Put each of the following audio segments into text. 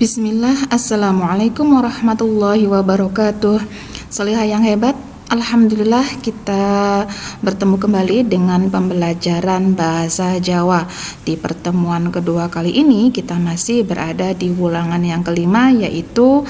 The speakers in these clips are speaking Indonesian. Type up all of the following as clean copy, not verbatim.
Bismillah, Assalamualaikum warahmatullahi wabarakatuh. Solihah yang hebat, Alhamdulillah kita bertemu kembali dengan pembelajaran bahasa Jawa. Di pertemuan kedua kali ini kita masih berada di ulangan yang kelima, yaitu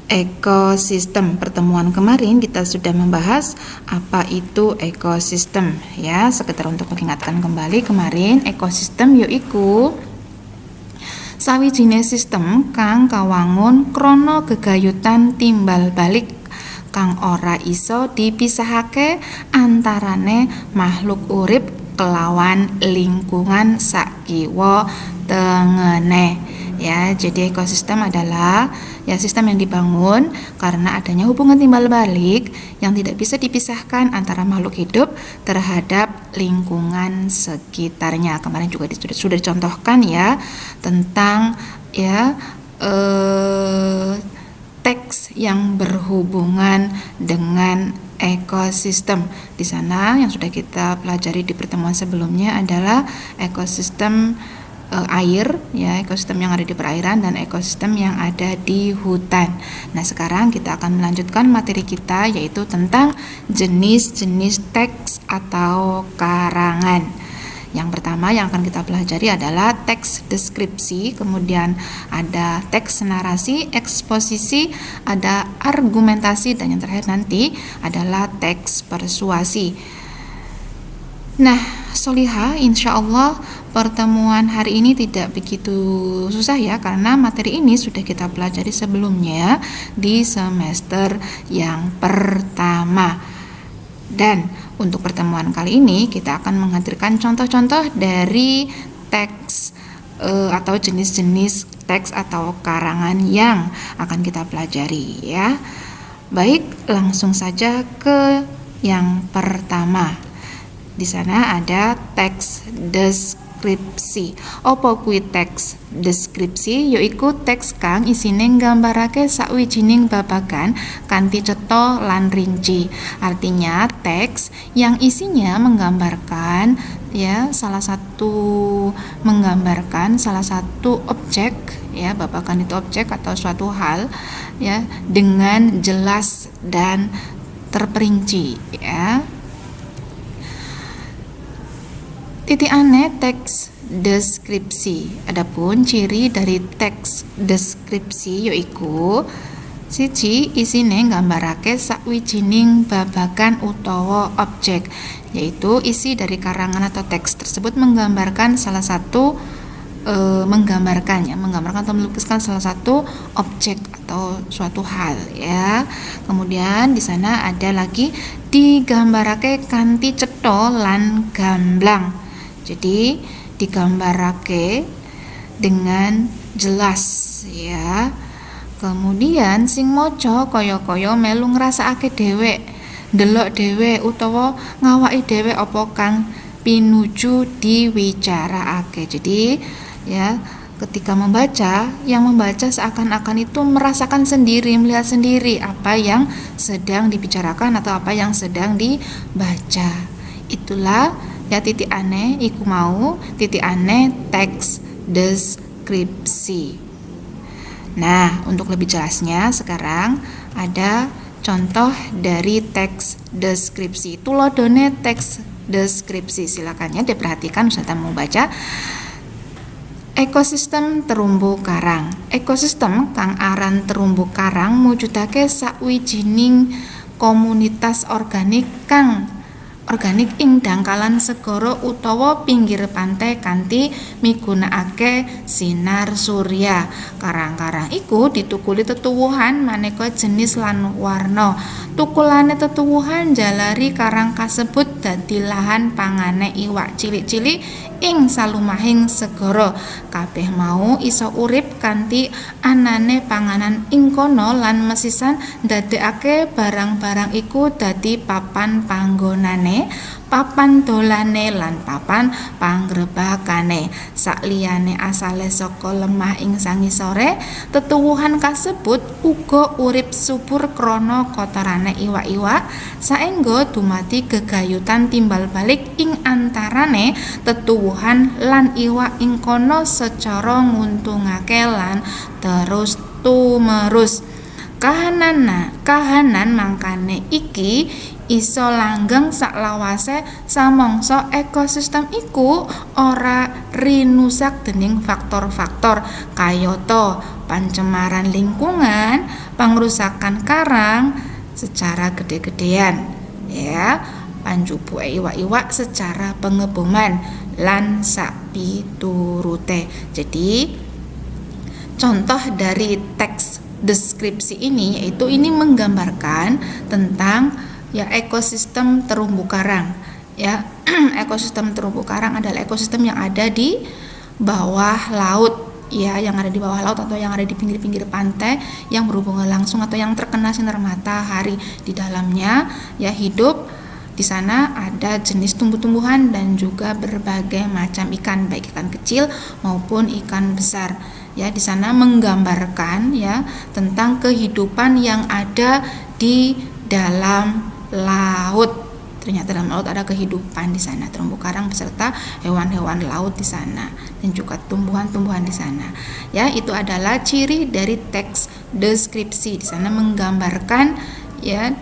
ekosistem. Pertemuan kemarin kita sudah membahas apa itu ekosistem, ya. Sekedar untuk mengingatkan kembali, kemarin ekosistem yaiku sawijining sistem kang kawangun krana gegayutan timbal balik kang ora iso dipisahake antarane makhluk urip kelawan lingkungan sakiwa tengene. Ya, jadi ekosistem adalah sistem yang dibangun karena adanya hubungan timbal balik yang tidak bisa dipisahkan antara makhluk hidup terhadap lingkungan sekitarnya. Kemarin juga sudah dicontohkan ya tentang teks yang berhubungan dengan ekosistem. Di sana yang sudah kita pelajari di pertemuan sebelumnya adalah ekosistem air, ya, ekosistem yang ada di perairan dan ekosistem yang ada di hutan. Nah, sekarang kita akan melanjutkan materi kita, yaitu tentang jenis-jenis teks atau karangan. Yang pertama yang akan kita pelajari adalah teks deskripsi, kemudian ada teks narasi, eksposisi, ada argumentasi, dan yang terakhir nanti adalah teks persuasi. Nah, Solihah, insya Allah pertemuan hari ini tidak begitu susah ya, karena materi ini sudah kita pelajari sebelumnya di semester yang pertama. Dan untuk pertemuan kali ini kita akan menghadirkan contoh-contoh dari teks atau jenis-jenis teks atau karangan yang akan kita pelajari ya. Baik, langsung saja ke yang pertama. Di sana ada teks deskripsi. Apa kuwi teks deskripsi? Yaiku teks kang isine nggambarake sawijining babagan kanthi cetha lan rinci. Artinya teks yang isinya menggambarkan salah satu objek, ya, babagan itu objek atau suatu hal ya dengan jelas dan terperinci ya. Titikane teks deskripsi. Adapun ciri dari teks deskripsi yaiku siji, isine nggambarake sawijining babagan utawa objek, yaitu isi dari karangan atau teks tersebut menggambarkan menggambarkan atau melukiskan salah satu objek atau suatu hal ya. Kemudian di sana ada lagi digambarake kanthi cetha lan gamblang. Jadi digambarake dengan jelas ya. Kemudian sing maca kaya-kaya melu ngrasakake dhewek, ndelok dhewek utawa ngawaki dhewek apa kang pinuju diwicarakake. Jadi ya, ketika membaca, yang membaca seakan-akan itu merasakan sendiri, melihat sendiri apa yang sedang dibicarakan atau apa yang sedang dibaca. Itulah ya titik ane iku mau titik ane teks deskripsi. Nah, untuk lebih jelasnya sekarang ada contoh dari teks deskripsi. Tulodone teks deskripsi, silakan ya diperhatikan saat mau baca. Ekosistem terumbu karang. Ekosistem kang aran terumbu karang mujudake sawijining komunitas organik ing dangkalan segara utawa pinggir pantai kanthi migunakake sinar surya. Karang-karang iku ditukuli tetuwuhan maneka jenis lan warna. Tukulane tetuwuhan jalari karang kasebut dadi lahan pangane iwak cilik-cilik ing salumahing segara. Kabeh mau iso urip kanthi anane panganan ing kono lan mesisan ndadekake barang-barang iku dadi papan panggonane liyane papan dolane lan papan panggrebakane. Sakliyane asale saka lemah ing sangisore, tetuwuhan kasebut uga urip subur krana kotorane iwak-iwak, saengga dumadi gegayutan timbal balik ing antarane tetuwuhan lan iwak ing kono secara nguntungake lan terus tumerus. Kahanan mangkane iki iso langgeng saklawase samangsa ekosistem iku ora rinusak dening faktor-faktor kayata pancemaran lingkungan, pangrusakan karang secara gede-gedean, ya, panjubuke iwak-iwak secara pengeboman lan sapiturute. Jadi contoh dari teks deskripsi ini yaitu ini menggambarkan tentang ya ekosistem terumbu karang. Ya, ekosistem terumbu karang adalah ekosistem yang ada di bawah laut, ya, yang ada di bawah laut atau yang ada di pinggir-pinggir pantai yang berhubungan langsung atau yang terkena sinar matahari. Di dalamnya ya hidup di sana ada jenis tumbuh-tumbuhan dan juga berbagai macam ikan, baik ikan kecil maupun ikan besar. Ya, di sana menggambarkan ya tentang kehidupan yang ada di dalam laut. Ternyata dalam laut ada kehidupan di sana, terumbu karang beserta hewan-hewan laut di sana dan juga tumbuhan-tumbuhan di sana. Ya, itu adalah ciri dari teks deskripsi. Di sana menggambarkan ya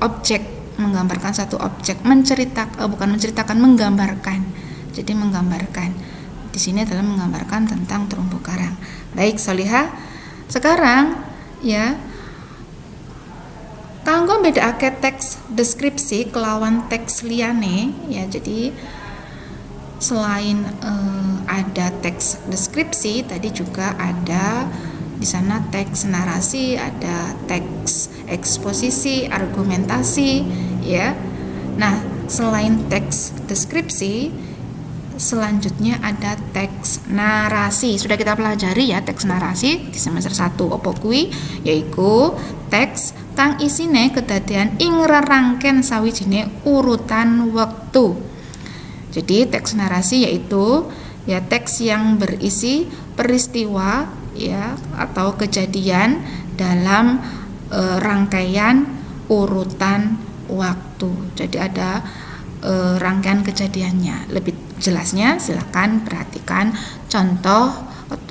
objek, menggambarkan satu objek, menggambarkan. Jadi menggambarkan. Di sini adalah menggambarkan tentang terumbu karang. Baik, Solihah. Sekarang ya kanggo mbedakake teks deskripsi kelawan teks liyane ya. Jadi selain ada teks deskripsi, tadi juga ada di sana teks narasi, ada teks eksposisi, argumentasi ya. Nah, selain teks deskripsi, selanjutnya ada teks narasi. Sudah kita pelajari ya teks narasi di semester 1 opo kuwi, yaiku teks kang isine kedadean ing rerangken sawijine urutan wektu. Jadi teks narasi yaitu ya teks yang berisi peristiwa ya atau kejadian dalam rangkaian urutan waktu. Jadi ada rangkaian kejadiannya. Lebih jelasnya silakan perhatikan contoh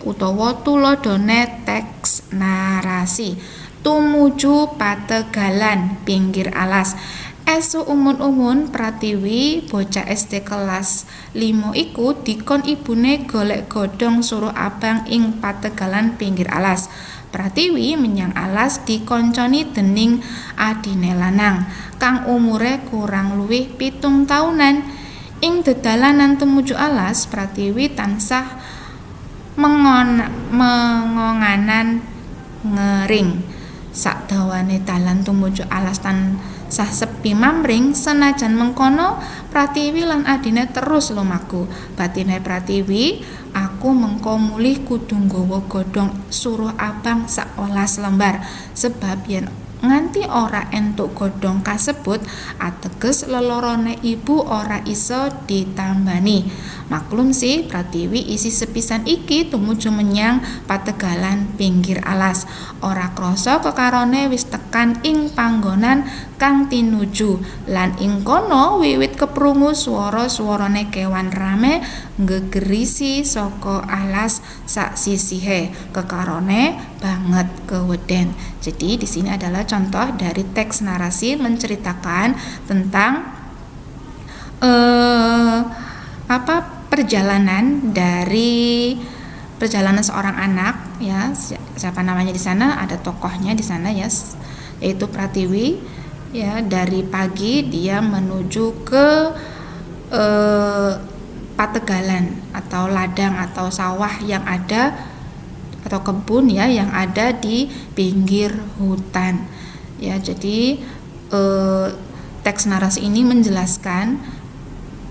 utawa tulodone teks narasi. Tumuju Pategalan pinggir alas. Esuk umun-umun Pratiwi bocah SD kelas 5 iku dikon ibune golek godhong suruh abang ing Pategalan pinggir alas. Pratiwi menyang alas dikonconi dening adine lanang kang umure kurang luwih 7 taunan. Ing dedalanan tumuju alas, Pratiwi tansah mengonganan ngering. Sakdawane dalan tumuju alas tansah sepi mamring. Senajan mengkono, Pratiwi lan adine terus lumaku. Batine Pratiwi, aku mengko mulih kudu nggawa godhong suruh abang 11 lembar, sebab yen nganti ora entuk godhong kasebut ateges lelorone ibu ora iso ditambani. Maklum sih Pratiwi isi sepisan iki tumuju menyang Pategalan pinggir alas. Ora krasa kekarone wis tekan ing panggonan kang tinuju lan ing kono wiwit keprungu swara-swarane kewan rame ngegerisi saka alas sak sisihe. Kekarone banget keweden. Jadi di sini adalah contoh dari teks narasi menceritakan tentang perjalanan seorang anak ya. Siapa namanya di sana? Ada tokohnya di sana ya, yaitu Pratiwi ya. Dari pagi dia menuju ke Pategalan atau ladang atau sawah yang ada atau kebun ya yang ada di pinggir hutan ya. Jadi teks narasi ini menjelaskan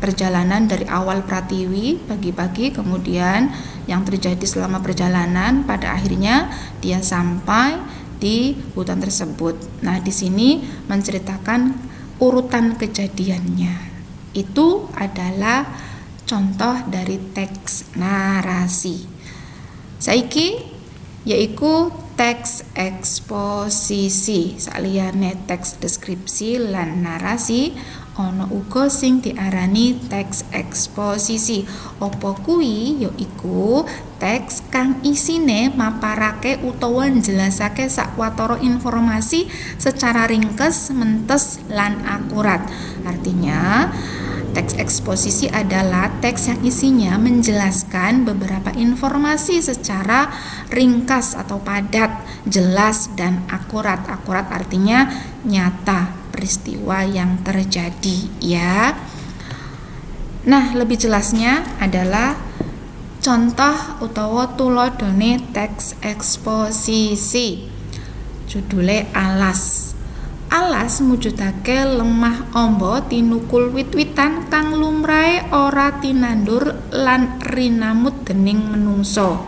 perjalanan dari awal Pratiwi pagi-pagi, kemudian yang terjadi selama perjalanan, pada akhirnya dia sampai di hutan tersebut. Nah, di sini menceritakan urutan kejadiannya. Itu adalah contoh dari teks narasi. Saiki yaiku teks eksposisi. Saliyane teks deskripsi lan narasi, ana uga sing diarani teks eksposisi. Apa kuwi? Yaiku teks kang isine maparake utawa njelasake sakwatara informasi secara ringkes, mentes lan akurat. Artinya, teks eksposisi adalah teks yang isinya menjelaskan beberapa informasi secara ringkas atau padat, jelas dan akurat. Akurat artinya nyata, peristiwa yang terjadi, ya. Nah, lebih jelasnya adalah contoh utawa tuladhane teks eksposisi. Judule alas. Alas mujudake lemah amba tinukul wit-witan kang lumrahe ora tinandur lan rinamut dening menungso.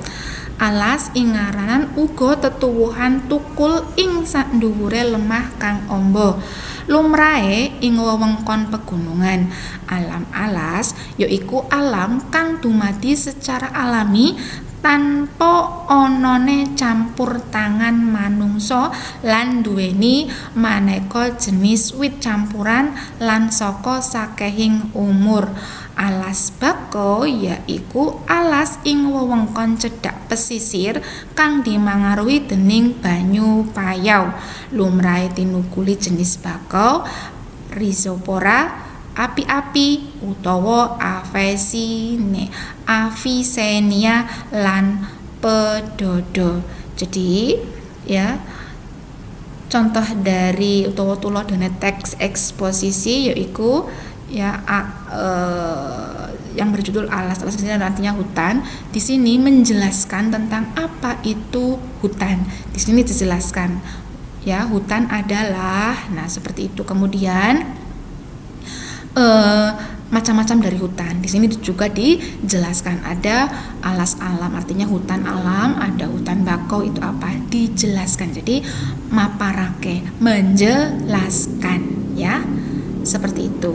Alas ing ngaranan uga tetuwuhan tukul ing sandhuwure lemah kang amba. Lumrahe ing wewengkon pegunungan. Alam alas yaiku alam kang dumadi secara alami tanpa onone campur tangan manungsa lan duweni maneka jenis wit campuran lan saka sakehing umur. Alas bako yaiku alas ing wewengkon cedhak pesisir kang dimangaruhi dening banyu payau. Lumrahe tinukuli jenis bako Rhizopora, api-api utawa Avicennia lan pedodo. Jadi ya, contoh dari utawa tuladhane teks eksposisi yaiku ya yang berjudul alas. Alas ini artinya hutan. Di sini menjelaskan tentang apa itu hutan. Di sini dijelaskan ya, hutan adalah, nah seperti itu. Kemudian macam-macam dari hutan. Di sini juga dijelaskan ada alas alam, artinya hutan alam, ada hutan bakau, itu apa? Dijelaskan. Jadi maparake, menjelaskan, ya. Seperti itu.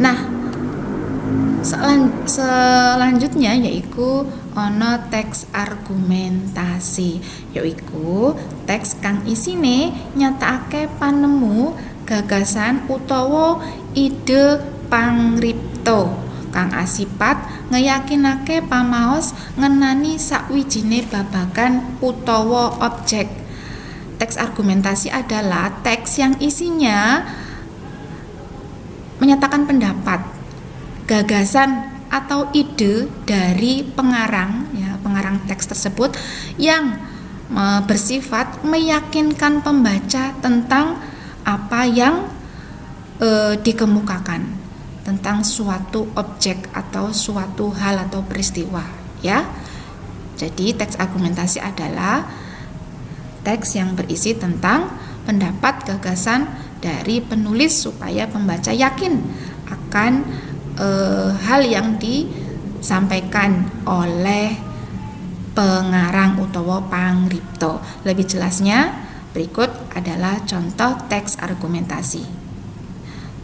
Nah, selanjutnya yaiku ana teks argumentasi, yaiku teks kang isine nyatakake panemu, gagasan utawa ide pangripta kang asipat ngeyakinake pamaos ngenani sakwijine babagan utawa objek. Teks argumentasi adalah teks yang isinya menyatakan pendapat, gagasan atau ide dari pengarang, ya, pengarang teks tersebut yang bersifat meyakinkan pembaca tentang apa yang dikemukakan, tentang suatu objek atau suatu hal atau peristiwa, ya. Jadi teks argumentasi adalah teks yang berisi tentang pendapat, gagasan dari penulis supaya pembaca yakin akan hal yang disampaikan oleh pengarang utawa pangripta. Lebih jelasnya berikut adalah contoh teks argumentasi.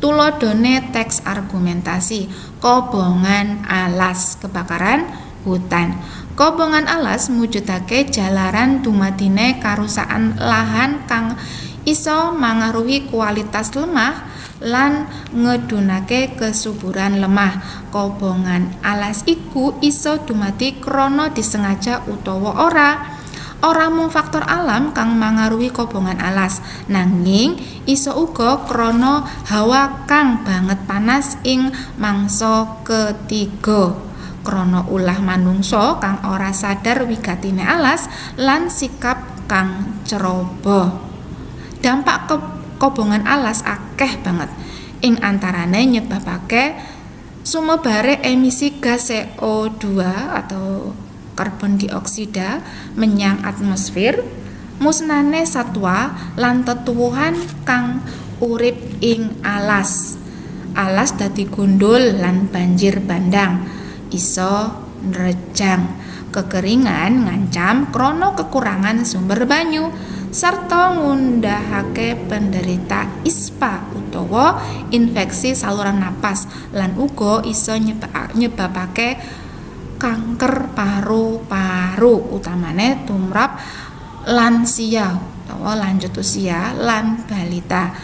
Tuladhane teks argumentasi: kobongan alas, kebakaran hutan. Kobongan alas mujudake jalaran dumadine karusakan lahan kang iso mangaruhi kualitas lemah lan ngedunake kesuburan lemah. Kobongan alas iku iso dumadi krana disengaja utawa ora mung faktor alam kang mangaruhi kobongan alas, nanging iso uga krana hawa kang banget panas ing mangsa ketiga, krana ulah manungsa kang ora sadar wigatine alas lan sikap kang ceroboh. Dampak kobongan alas akeh banget, ing antarane nyebabake sumebare emisi gas CO2 atau karbon dioksida menyang atmosfer, musnane satwa lan tetuwuhan kang urip ing alas. Alas dadi gundul lan banjir bandang, iso nrejang. kekeringan ngancam krono kekurangan sumber banyu serta ngundahake penderita ISPA utawa infeksi saluran napas lan uga iso nyebabake kanker paru-paru utamane tumrap lansia utawa lanjut usia lan balita.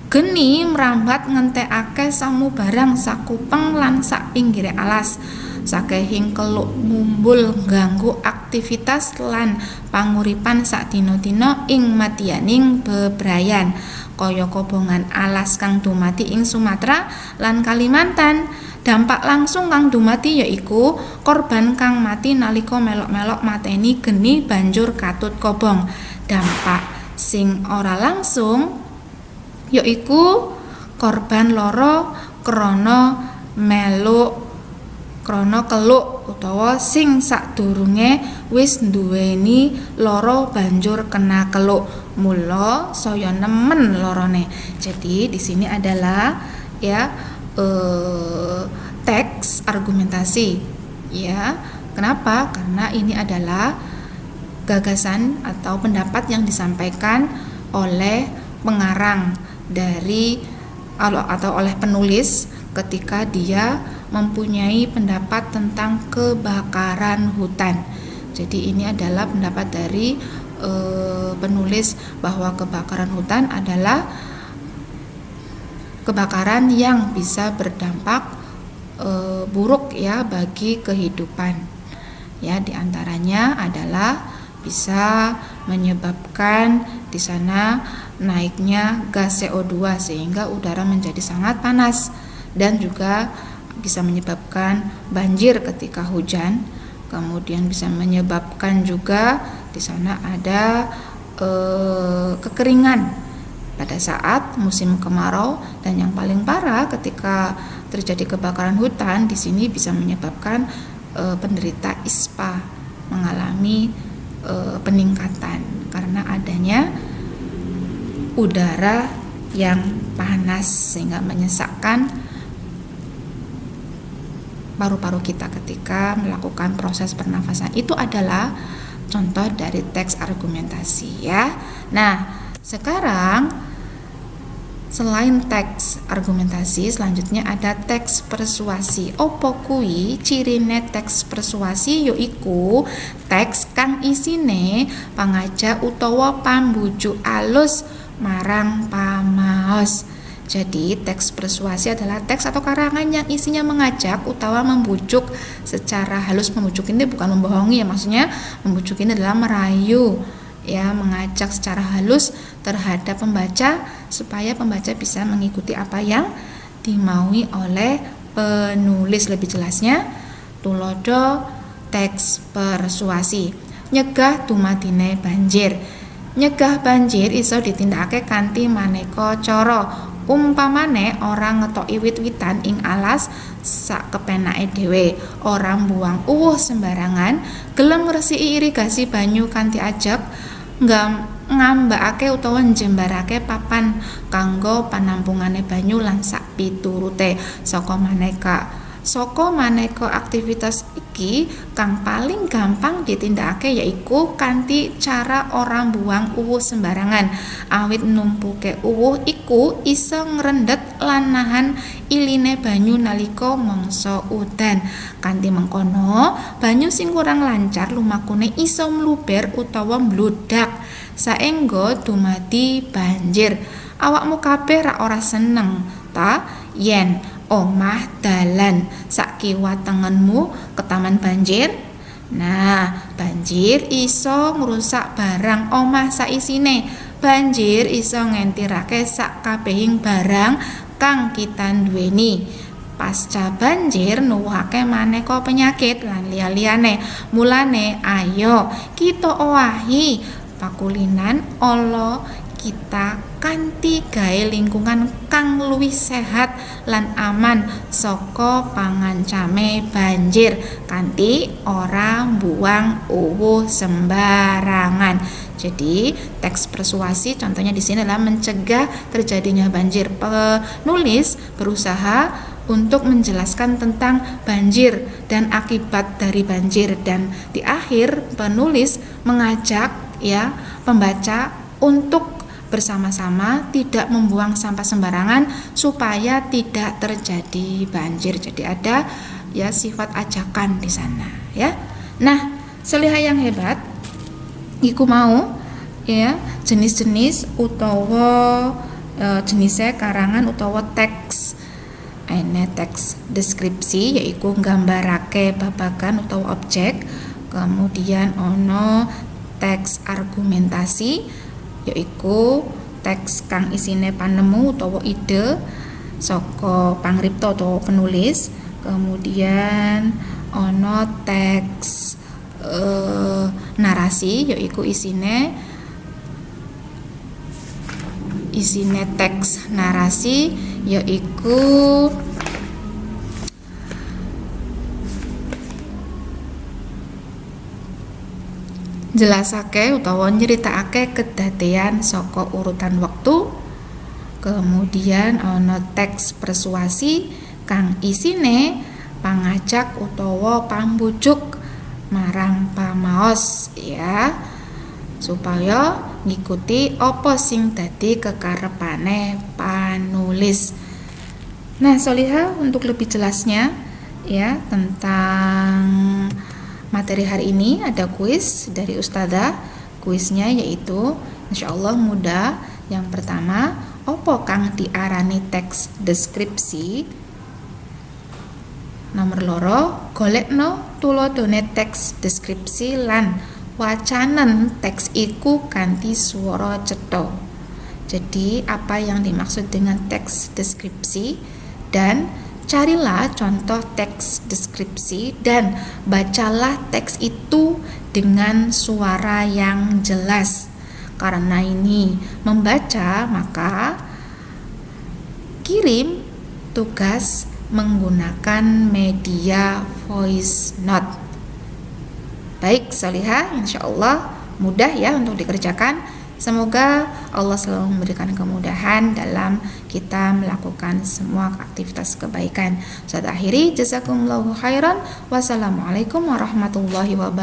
Geni mrambat ngentekake samubarang sakupeng lan sak pinggire alas. Sakehing keluk mumbul ganggu aktivitas lan panguripan sadina-dina ing madyaning bebrayan kaya kobongan alas kang dumati ing Sumatera lan Kalimantan. Dampak langsung kang dumati yaiku korban kang mati nalika melok-melok mateni geni banjur katut kobong. Dampak sing ora langsung yaiku korban lara krana keluk utawa sing sadurunge wis nduweni lara banjur kena keluk mula saya nemen larane. Jadi di sini adalah teks argumentasi ya. Kenapa? Karena ini adalah gagasan atau pendapat yang disampaikan oleh pengarang dari atau oleh penulis ketika dia mempunyai pendapat tentang kebakaran hutan. Jadi ini adalah pendapat dari penulis bahwa kebakaran hutan adalah kebakaran yang bisa berdampak buruk ya bagi kehidupan. Ya, diantaranya adalah bisa menyebabkan di sana naiknya gas CO2 sehingga udara menjadi sangat panas dan juga bisa menyebabkan banjir ketika hujan. Kemudian bisa menyebabkan juga di sana ada kekeringan pada saat musim kemarau, dan yang paling parah ketika terjadi kebakaran hutan di sini bisa menyebabkan penderita ISPA mengalami peningkatan karena adanya udara yang panas sehingga menyesakkan paru-paru kita ketika melakukan proses pernafasan. Itu adalah contoh dari teks argumentasi ya. Nah, sekarang selain teks argumentasi, selanjutnya ada teks persuasi. Opo kuwi cirine teks persuasi? Yaiku teks kang isine pangajak utawa pambujuk alus marang pamaos. Jadi teks persuasi adalah teks atau karangan yang isinya mengajak utawa membujuk secara halus. Membujuk ini bukan membohongi ya, maksudnya membujuk ini adalah merayu ya, mengajak secara halus terhadap pembaca supaya pembaca bisa mengikuti apa yang dimaui oleh penulis. Lebih jelasnya, tulodo teks persuasi. Nyegah dumadine banjir. Nyegah banjir iso ditindakake kanthi maneka cara. Umpamane orang ngetoki wit-witan ing alas sak kepenake dhewe, orang buang uwuh sembarangan, gelem ngresiki irigasi banyu kanthi ajeg, ngambakake utawa njembarake papan kanggo panampungane banyu lan sak piturute. Saka maneka aktivitas iki kang paling gampang ditindakake yaiku kanthi cara orang buang uwuh sembarangan. Awit numpuke uwuh iku iso ngrendet lan nahan iline banyu nalika mangsa udan. Kanthi mengkono, banyu sing kurang lancar lumakune iso mluber utawa mbludak saengga dumadi banjir. Awakmu kabeh ora seneng ta yen omah dalan sak kiwa tengenmu ketaman banjir? Nah, banjir iso ngrusak barang omah saisine. Banjir iso ngentirake sak kabehing barang kang kita duweni. Pasca banjir nuwuhake maneka penyakit lan liya-liyane. Mulane ayo kita owahi pakulinan ala kita kanthi gawe lingkungan kang luwih sehat lan aman saka pangancame banjir kanthi ora buang uwuh sembarangan. Jadi teks persuasi contohnya di sini adalah mencegah terjadinya banjir. Penulis berusaha untuk menjelaskan tentang banjir dan akibat dari banjir, dan di akhir penulis mengajak ya pembaca untuk bersama-sama tidak membuang sampah sembarangan supaya tidak terjadi banjir. Jadi ada ya sifat ajakan di sana ya. Nah, seliha yang hebat iku mau ya jenis-jenis utawa jenisnya karangan utawa teks. Ini teks deskripsi yaitu nggambarake babagan utawa objek. Kemudian ono teks argumentasi yaitu teks kang isine panemu utawa ide saka pangripta utawa penulis. Kemudian ono teks narasi yaitu isine teks narasi yaitu jelasake utawa nyeritakake kedadean saka urutan wektu. Kemudian ana teks persuasi kang isine pangajak utawa pambujuk marang pamaos ya supaya ngikuti apa sing dadi kekarepane panulis. Nah, Soliha, untuk lebih jelasnya ya tentang materi hari ini ada kuis dari Ustadzah. Kuisnya yaitu insyaallah mudah. Yang pertama, opo kang diarani teks deskripsi? Nomor loro, golekno tuladhane teks deskripsi lan wacanen teks iku kanthi swara cetha. Jadi, apa yang dimaksud dengan teks deskripsi, dan carilah contoh teks deskripsi dan bacalah teks itu dengan suara yang jelas. Karena ini membaca, maka kirim tugas menggunakan media voice note. Baik, Soliha, insyaallah mudah ya untuk dikerjakan. Semoga Allah selalu memberikan kemudahan dalam kita melakukan semua aktivitas kebaikan. Saya akhiri, jazakumullahu khairan. Wassalamualaikum warahmatullahi wabarakatuh.